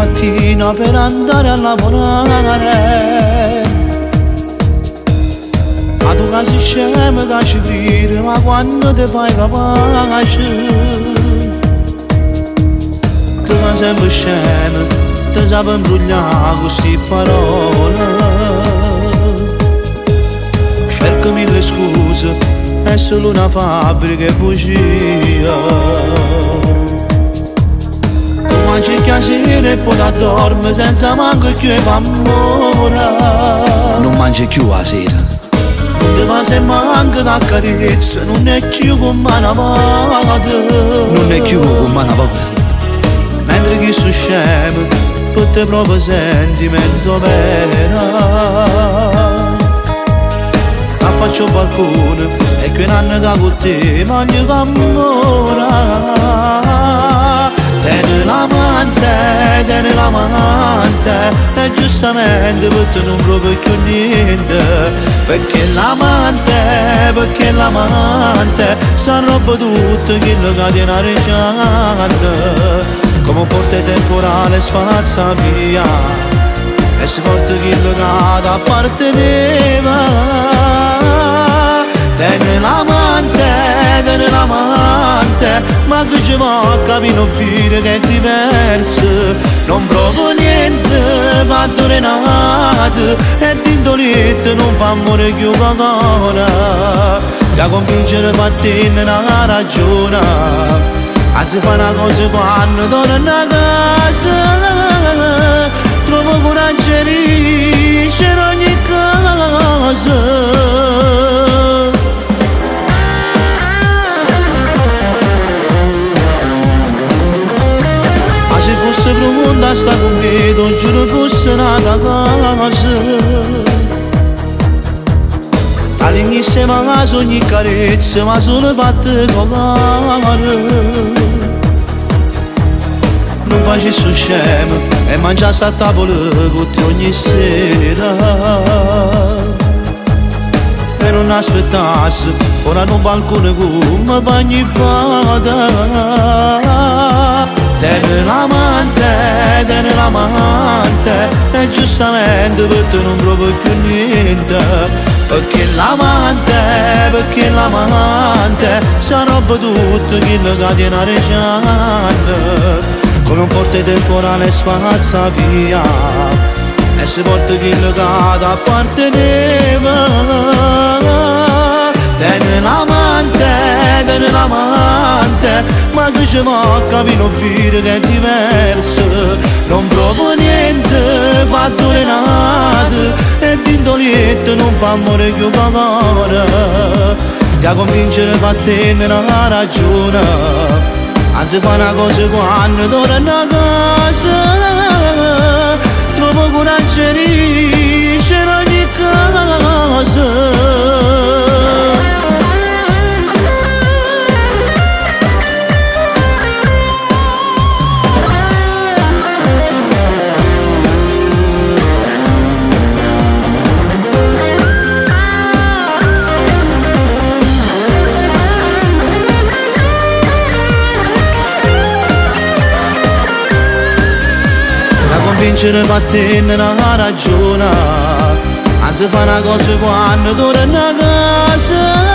mattina per andare a lavorare. Ma tu che sei scemo che ci vedi, ma quando ti fai capace? Tu che sei scemo, ti sapi imbrugliare queste parole. Cerco mille scuse, è solo una fabbrica e bugia. Tu mangi piacere e poi ti dormi senza manco più amore. Non mangi più la sera. Ti fa se manca da carezza, non è più come una volta. Non è più come una volta. Mentre chi sono scemo, tutte proprio sentimento vero. Faccio balcone e che un anno da con te ma mi fa amore. Tieni l'amante e giustamente per te non proprio più niente. Perché l'amante sa roba tutto quello che tiene a ricciante. Come porte temporale sfazza via e si porta quello che apparteneva. Tieni l'amante, ma che ci va a capire non dire che è diverso. Non provo niente, va dorenato e d'indolente non fa amore più ancora. Da convincere a tenere una ragione, anzi fa una cosa quando torna a casa. Trovo coraggio e riesce in ogni cosa. Se fosse profonda sta con me, non giuro fosse nata cosa. All'inizio ma ogni carezza, ma solo fatte colare. Non facessi scemo e mangiassi a tavola con te ogni sera. E non aspettassi, ora non balcone come bagni fata. Tieni l'amante e giustamente per te non provo più niente. Perché l'amante sa roba tutto quello che tiene a ricciante. Come un porte temporale spazza via e si porta quello che apparteneva. Tieni l'amante, ma che ci va a capire non dire che è diverso. Non provo niente, fa dorenato e d'indolente non fa amore più ancora. Da convincere a tenere una ragione, anzi fa una cosa quando torna a casa. Trovo coraggio e riesce in ogni cosa. Convincere a tenere una ragione, anzi fa una cosa quando torna a casa.